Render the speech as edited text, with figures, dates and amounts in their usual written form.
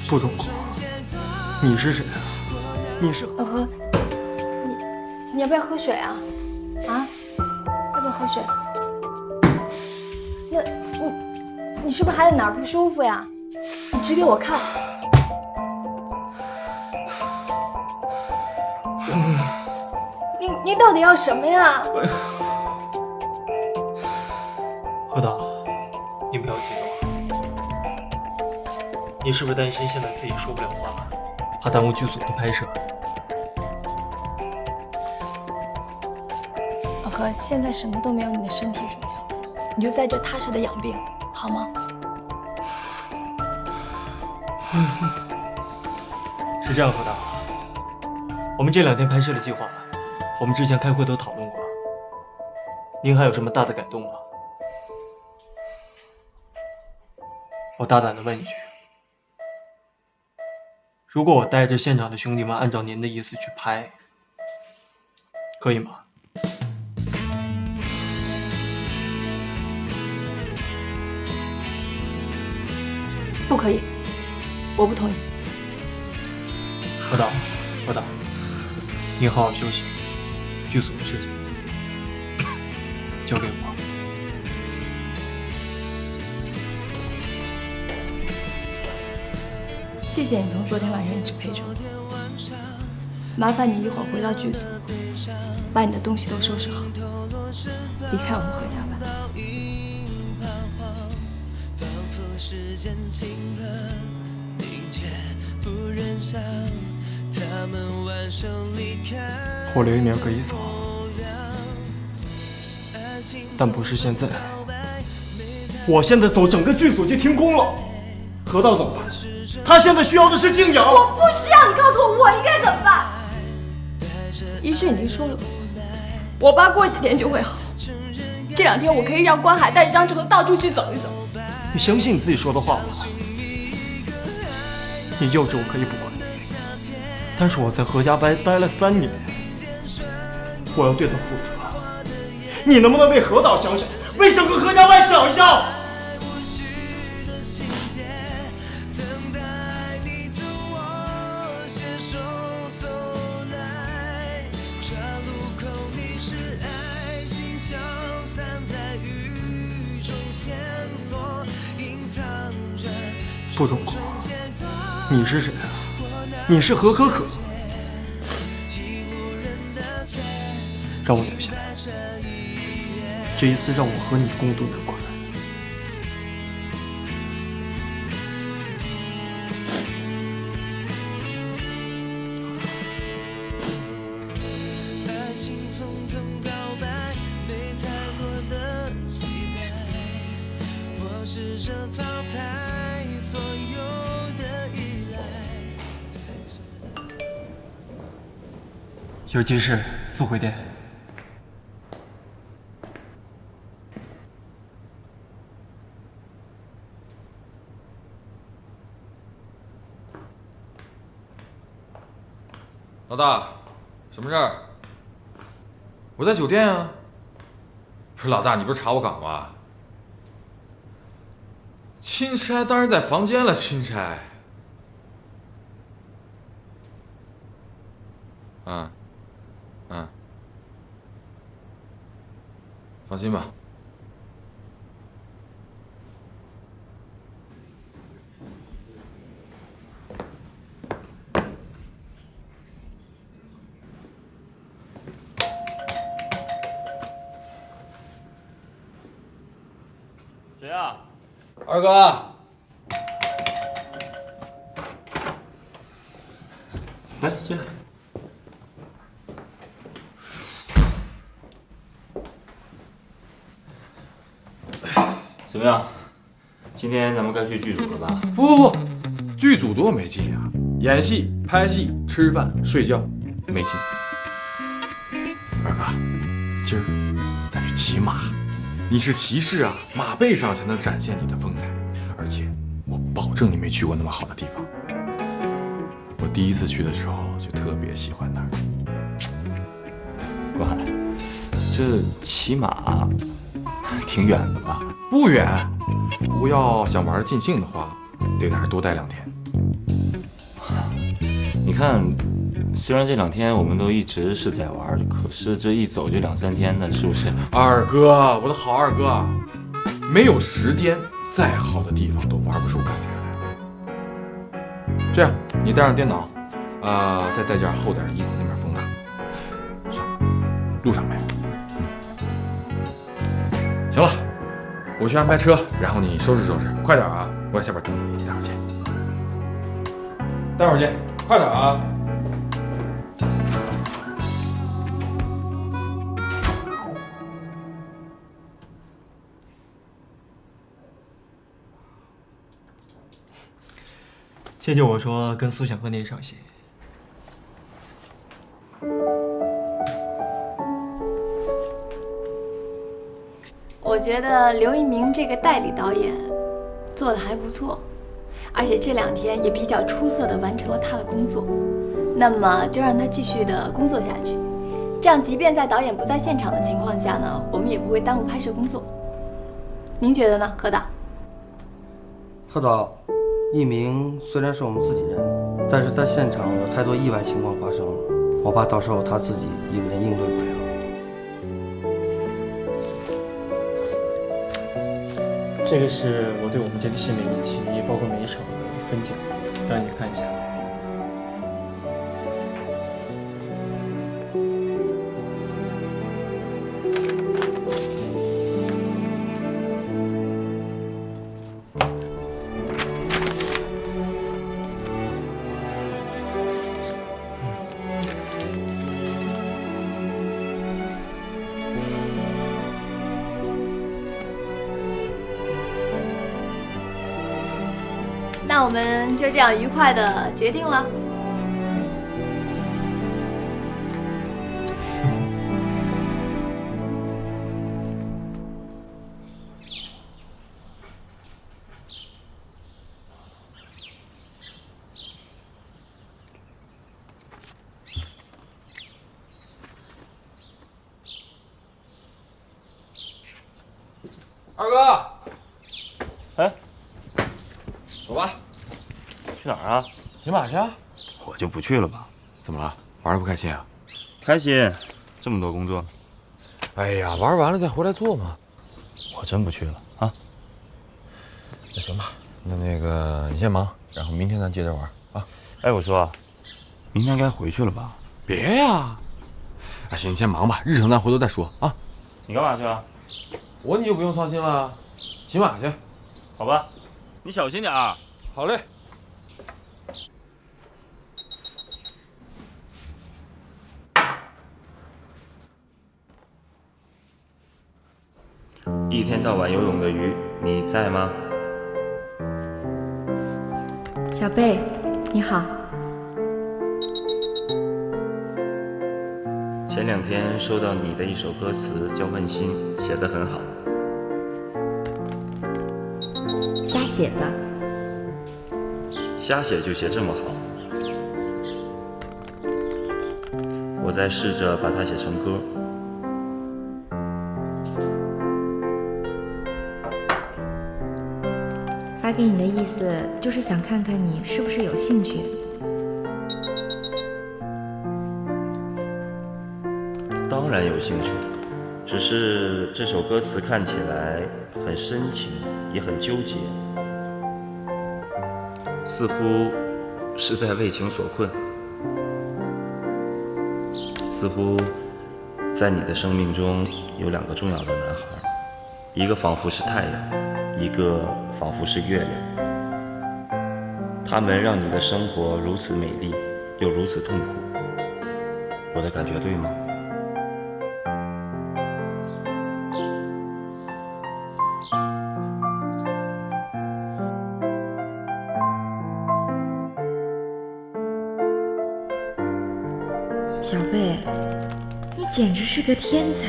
不中国，你是谁啊？你是老何，你要不要喝水啊？啊？要不要喝水？那你是不是还有哪儿不舒服呀？你指给我看。你到底要什么呀？何导，你不要激动。你是不是担心现在自己说不了话，怕耽误剧组的拍摄？老何，现在什么都没有你的身体重要，你就在这踏实的养病，好吗？是这样，何导，我们这2天拍摄的计划，我们之前开会都讨论过。您还有什么大的改动吗？我大胆的问一句，如果我带着现场的兄弟们按照您的意思去拍，可以吗？不可以，我不同意。何导，您好好休息，剧组的事情交给我。谢谢你从昨天晚上一直陪着我，麻烦你一会儿回到剧组，把你的东西都收拾好，离开我们何家吧。我刘一鸣可以走，但不是现在。我现在走，整个剧组就停工了。何导怎么办？他现在需要的是静养。我不需要你告诉我应该怎么办。医生已经说了，我爸过几天就会好。这2天我可以让关海带着张志恒到处去走一走。你相信你自己说的话吗？你幼稚，我可以不管你，但是我在何家待了3年，我要对他负责。你能不能为何导想想，为整个何家湾想一想？不中国，你是谁啊？你是何可可？让我留下来，这一次让我和你共度难关。有急事，速回电。老大，什么事儿？我在酒店啊。不是老大，你不是查我岗吗？钦差当然在房间了，钦差。放心吧。谁啊？二哥。来，进来。怎么样？今天咱们该去剧组了吧？不，剧组多没劲啊！演戏、拍戏、吃饭、睡觉，没劲。二哥，今儿咱去骑马，你是骑士啊，马背上才能展现你的风采。而且我保证你没去过那么好的地方。我第一次去的时候就特别喜欢那儿。关海，这骑马挺远的吧？不远，不过要想玩得尽兴的话，得在这儿多待2天。看，虽然这2天我们都一直是在玩，可是这一走就2、3天的，是不是？二哥，我的好二哥，没有时间，再好的地方都玩不出感觉来。这样，你带上电脑，再带件厚点的衣服，那边风大。算了，路上呗。行了，我去安排车，然后你收拾收拾，快点啊！我在下边等你，待会儿见。待会儿见，快点啊！谢谢我说跟苏想和那场戏。我觉得刘一鸣这个代理导演做的还不错，而且这2天也比较出色的完成了他的工作。那么就让他继续的工作下去，这样即便在导演不在现场的情况下呢，我们也不会耽误拍摄工作。您觉得呢，何导？何导，一鸣虽然是我们自己人，但是在现场有太多意外情况发生了，我怕到时候他自己一个人应对不了。这个是我对我们这个戏每一期，包括每一场的分景，让你看一下。那我们就这样愉快的决定了。二哥，哎，走吧，去哪儿啊？骑马去啊？我就不去了吧。怎么了？玩得不开心啊？开心，这么多工作。哎呀，玩完了再回来做嘛。我真不去了啊。那行吧，那个你先忙，然后明天咱接着玩啊。哎，我说，明天该回去了吧？别呀，哎，行，你先忙吧，日程咱回头再说啊。你干嘛去啊？你就不用操心了，骑马去。好吧，你小心点儿。好嘞。一天到晚游泳的鱼，你在吗？小贝，你好。前2天收到你的一首歌词叫《问心》，写得很好。瞎写的。瞎写就写这么好。我在试着把它写成歌。发给你的意思就是想看看你是不是有兴趣。当然有兴趣，只是这首歌词看起来很深情，也很纠结，似乎是在为情所困，似乎在你的生命中有2个重要的男孩，一个仿佛是太阳，一个仿佛是月亮，他们让你的生活如此美丽，又如此痛苦。我的感觉对吗？小贝，你简直是个天才。